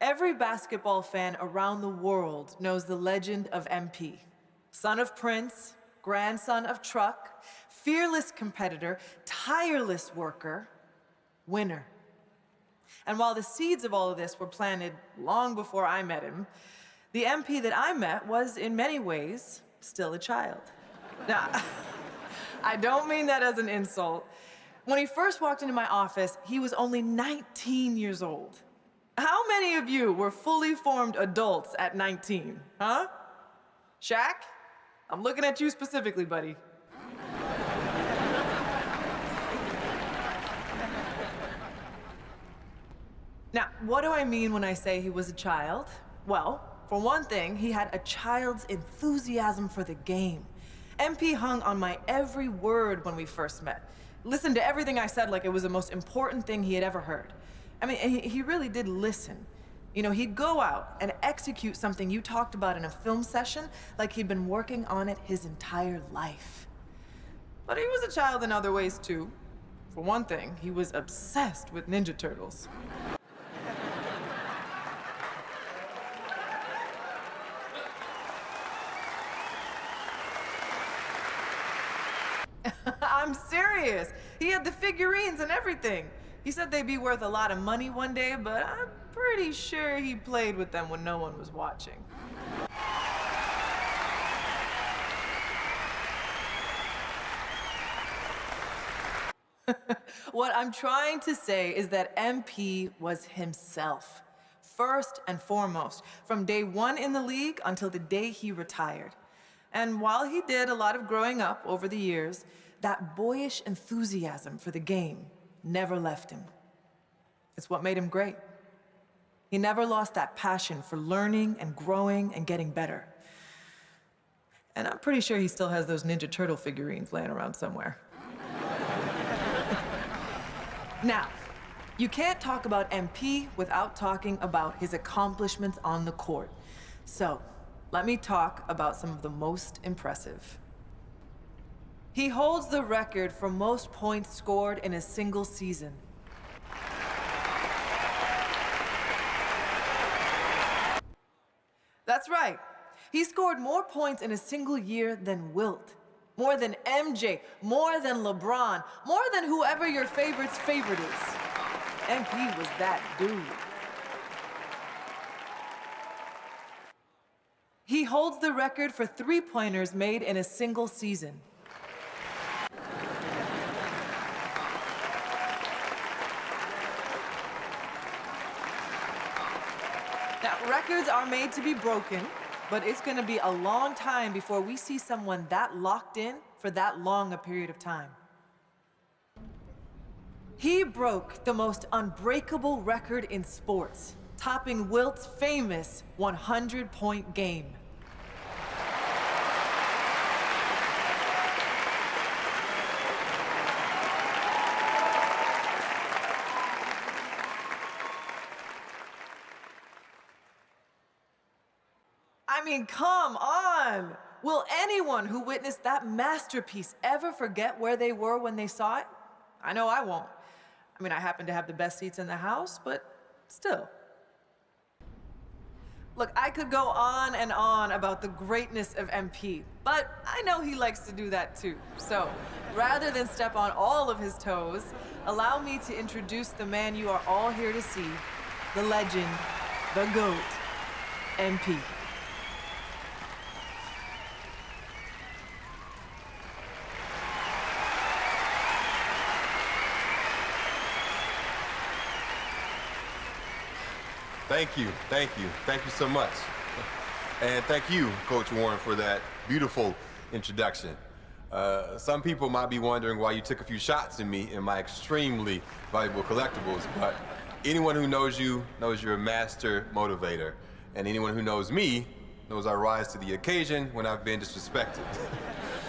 Every basketball fan around the world knows the legend of MP. Son of Prince, grandson of Truck, fearless competitor, tireless worker, winner. And while the seeds of all of this were planted long before I met him, the MP that I met was, in many ways, still a child. Now, I don't mean that as an insult. When he first walked into my office, he was only 19 years old. How many of you were fully formed adults at 19, huh? Shaq? I'm looking at you specifically, buddy. Now, what do I mean when I say he was a child? Well, for one thing, he had a child's enthusiasm for the game. MP hung on my every word when we first met. Listened to everything I said like it was the most important thing he had ever heard. I mean, he really did listen. You know, he'd go out and execute something you talked about in a film session like he'd been working on it his entire life. But he was a child in other ways, too. For one thing, he was obsessed with Ninja Turtles. I'm serious. He had the figurines and everything. He said they'd be worth a lot of money one day, but I'm pretty sure he played with them when no one was watching. What I'm trying to say is that MP was himself, first and foremost, from day one in the league until the day he retired. And while he did a lot of growing up over the years, that boyish enthusiasm for the game never left him. It's what made him great. He never lost that passion for learning and growing and getting better. And I'm pretty sure he still has those Ninja Turtle figurines laying around somewhere. Now, you can't talk about MP without talking about his accomplishments on the court. So, let me talk about some of the most impressive. He holds the record for most points scored in a single season. That's right. He scored more points in a single year than Wilt, more than MJ, more than LeBron, more than whoever your favorite's favorite is. MP was that dude. He holds the record for three-pointers made in a single season. Now, records are made to be broken, but it's gonna be a long time before we see someone that locked in for that long a period of time. He broke the most unbreakable record in sports, topping Wilt's famous 100-point game. I mean, come on! Will anyone who witnessed that masterpiece ever forget where they were when they saw it? I know I won't. I mean, I happen to have the best seats in the house, but still. Look, I could go on and on about the greatness of MP, but I know he likes to do that too. So, rather than step on all of his toes, allow me to introduce the man you are all here to see, the legend, the GOAT, MP. Thank you so much. And thank you, Coach Warren, for that beautiful introduction. Some people might be wondering why you took a few shots at me in my extremely valuable collectibles, but anyone who knows you knows you're a master motivator. And anyone who knows me knows I rise to the occasion when I've been disrespected.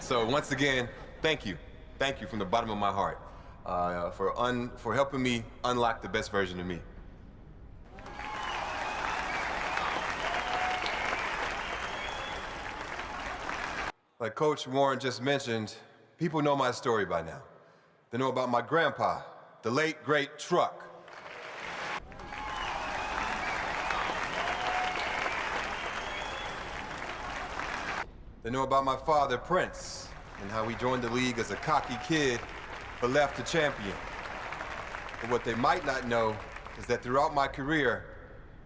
So once again, thank you. Thank you from the bottom of my heart for helping me unlock the best version of me. Like Coach Warren just mentioned, people know my story by now. They know about my grandpa, the late, great Truck. They know about my father, Prince, and how he joined the league as a cocky kid, but left a champion. But what they might not know is that throughout my career,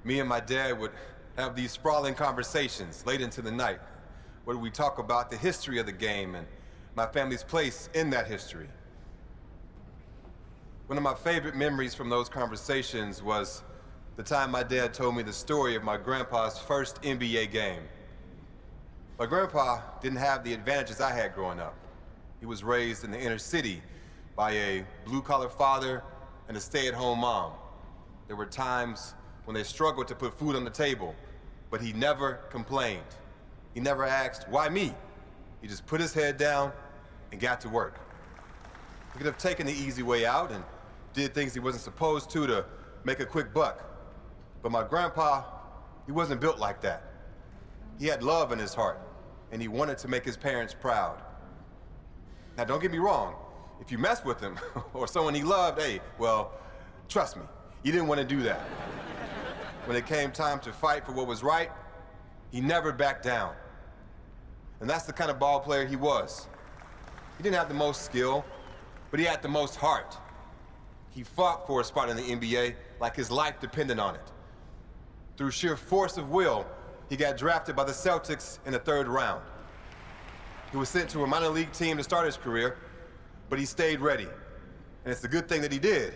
me and my dad would have these sprawling conversations late into the night, where we talk about the history of the game and my family's place in that history. One of my favorite memories from those conversations was the time my dad told me the story of my grandpa's first NBA game. My grandpa didn't have the advantages I had growing up. He was raised in the inner city by a blue-collar father and a stay-at-home mom. There were times when they struggled to put food on the table, but he never complained. He never asked, why me? He just put his head down and got to work. He could have taken the easy way out and did things he wasn't supposed to make a quick buck. But my grandpa, he wasn't built like that. He had love in his heart, and he wanted to make his parents proud. Now, don't get me wrong. If you mess with him or someone he loved, hey, well, trust me, you didn't want to do that. When it came time to fight for what was right, he never backed down. And that's the kind of ball player he was. He didn't have the most skill, but he had the most heart. He fought for a spot in the NBA like his life depended on it. Through sheer force of will, he got drafted by the Celtics in the 3rd round. He was sent to a minor league team to start his career, but he stayed ready. And it's a good thing that he did,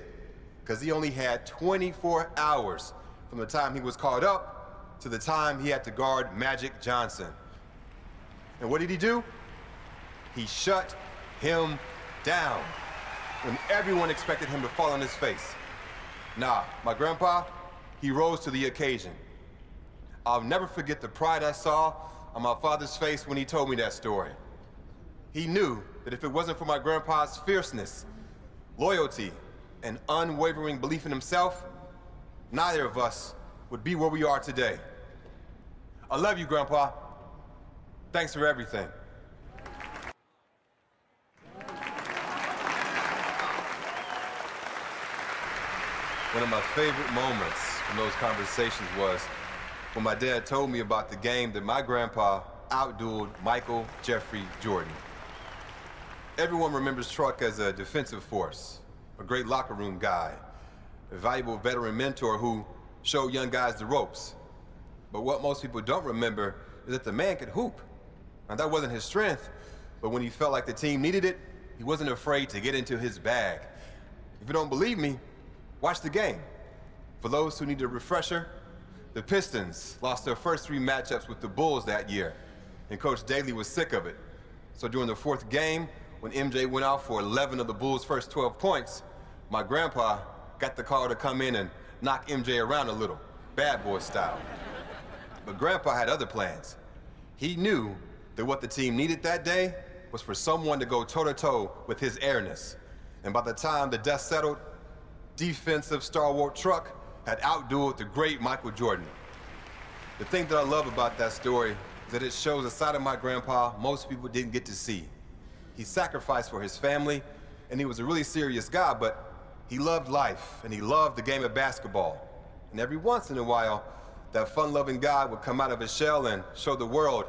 because he only had 24 hours from the time he was called up to the time he had to guard Magic Johnson. And what did he do? He shut him down when everyone expected him to fall on his face. Nah, my grandpa, he rose to the occasion. I'll never forget the pride I saw on my father's face when he told me that story. He knew that if it wasn't for my grandpa's fierceness, loyalty, and unwavering belief in himself, neither of us would be where we are today. I love you, Grandpa. Thanks for everything. One of my favorite moments from those conversations was when my dad told me about the game that my grandpa outdueled Michael Jeffrey Jordan. Everyone remembers Truck as a defensive force, a great locker room guy, a valuable veteran mentor who showed young guys the ropes. But what most people don't remember is that the man could hoop. Now, that wasn't his strength, but when he felt like the team needed it, he wasn't afraid to get into his bag. If you don't believe me, watch the game. For those who need a refresher, the Pistons lost their first 3 matchups with the Bulls that year, and Coach Daly was sick of it. So during the 4th game, when MJ went out for 11 of the Bulls' first 12 points, my grandpa got the call to come in and knock MJ around a little, bad boy style. But Grandpa had other plans. He knew that what the team needed that day was for someone to go toe-to-toe with his airness. And by the time the dust settled, defensive stalwart Truck had outdueled the great Michael Jordan. The thing that I love about that story is that it shows a side of my grandpa most people didn't get to see. He sacrificed for his family, and he was a really serious guy, but he loved life, and he loved the game of basketball. And every once in a while, that fun-loving guy would come out of his shell and show the world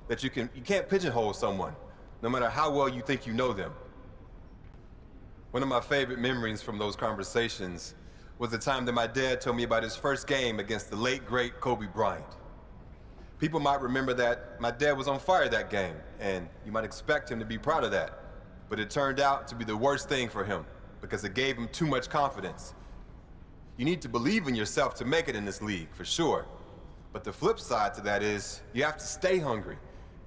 that you can't pigeonhole someone, no matter how well you think you know them. One of my favorite memories from those conversations was the time that my dad told me about his first game against the late, great Kobe Bryant. People might remember that my dad was on fire that game, and you might expect him to be proud of that. But it turned out to be the worst thing for him, because it gave him too much confidence. You need to believe in yourself to make it in this league, for sure. But the flip side to that is, you have to stay hungry.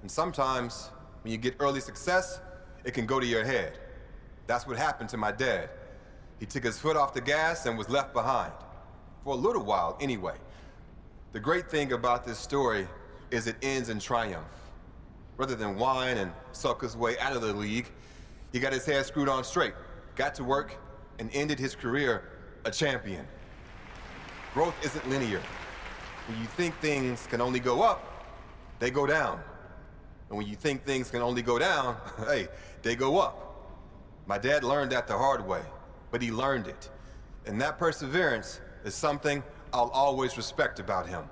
And sometimes, when you get early success, it can go to your head. That's what happened to my dad. He took his foot off the gas and was left behind. For a little while, anyway. The great thing about this story is it ends in triumph. Rather than whine and sulk his way out of the league, he got his head screwed on straight, got to work, and ended his career a champion. Growth isn't linear. When you think things can only go up, they go down. And when you think things can only go down, hey, they go up. My dad learned that the hard way, but he learned it. And that perseverance is something I'll always respect about him.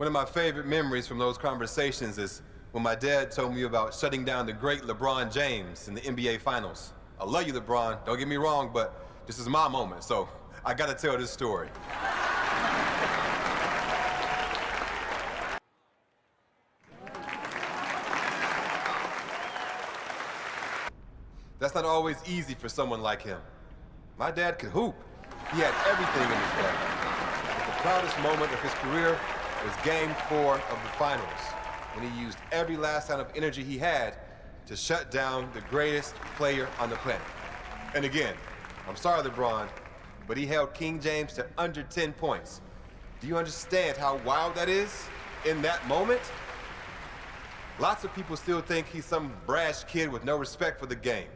One of my favorite memories from those conversations is when my dad told me about shutting down the great LeBron James in the NBA Finals. I love you, LeBron, don't get me wrong, but this is my moment, so I gotta tell this story. That's not always easy for someone like him. My dad could hoop. He had everything in his bag. But the proudest moment of his career was Game 4 of the Finals, when he used every last ounce of energy he had to shut down the greatest player on the planet. And again, I'm sorry, LeBron, but he held King James to under 10 points. Do you understand how wild that is in that moment? Lots of people still think he's some brash kid with no respect for the game.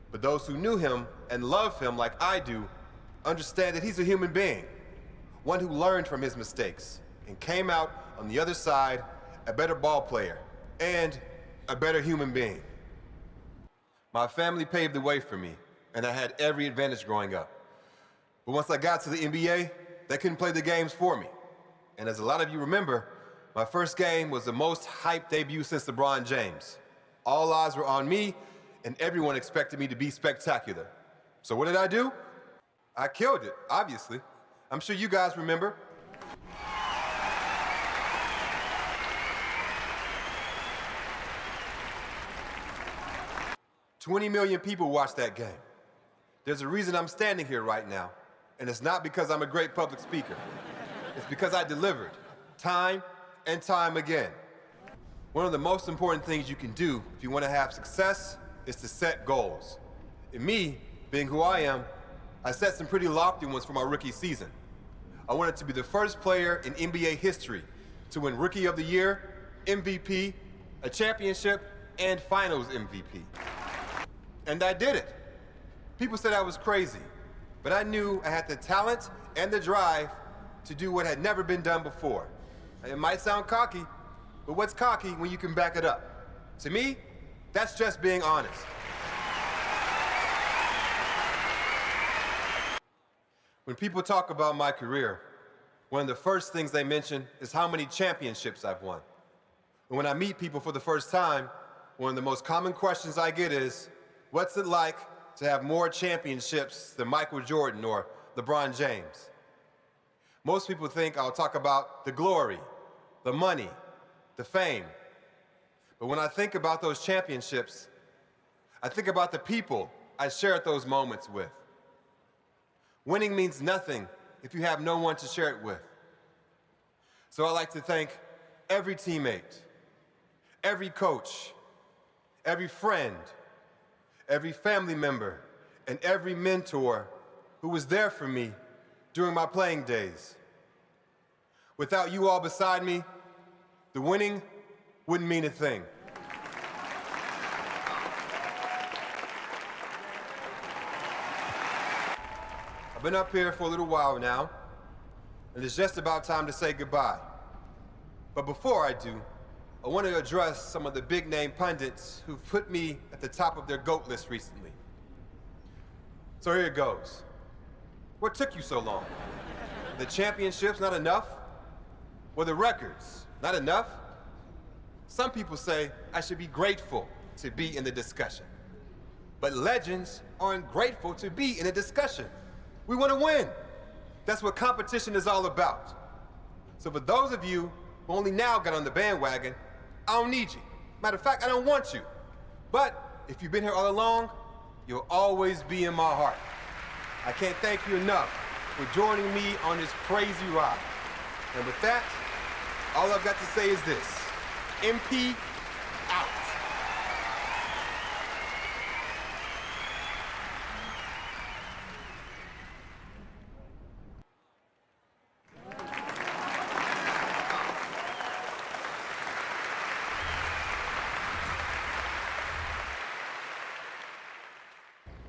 But those who knew him and love him like I do understand that he's a human being, one who learned from his mistakes and came out on the other side a better ball player and a better human being. My family paved the way for me, and I had every advantage growing up. But once I got to the NBA, they couldn't play the games for me. And as a lot of you remember, my first game was the most hyped debut since LeBron James. All eyes were on me, and everyone expected me to be spectacular. So what did I do? I killed it, obviously. I'm sure you guys remember. $20 million people watched that game. There's a reason I'm standing here right now, and it's not because I'm a great public speaker. It's because I delivered, time and time again. One of the most important things you can do if you want to have success is to set goals. And me, being who I am, I set some pretty lofty ones for my rookie season. I wanted to be the first player in NBA history to win Rookie of the Year, MVP, a championship, and Finals MVP. And I did it. People said I was crazy, but I knew I had the talent and the drive to do what had never been done before. It might sound cocky, but what's cocky when you can back it up? To me, that's just being honest. When people talk about my career, one of the first things they mention is how many championships I've won. And when I meet people for the first time, one of the most common questions I get is, what's it like to have more championships than Michael Jordan or LeBron James? Most people think I'll talk about the glory, the money, the fame. But when I think about those championships, I think about the people I shared those moments with. Winning means nothing if you have no one to share it with. So I'd like to thank every teammate, every coach, every friend, every family member, and every mentor who was there for me during my playing days. Without you all beside me, the winning wouldn't mean a thing. I've been up here for a little while now, and it's just about time to say goodbye. But before I do, I want to address some of the big-name pundits who've put me at the top of their GOAT list recently. So here it goes. What took you so long? The championships not enough? Were the records not enough? Some people say I should be grateful to be in the discussion. But legends aren't grateful to be in a discussion. We want to win. That's what competition is all about. So for those of you who only now got on the bandwagon, I don't need you. Matter of fact, I don't want you. But if you've been here all along, you'll always be in my heart. I can't thank you enough for joining me on this crazy ride. And with that, all I've got to say is this: MP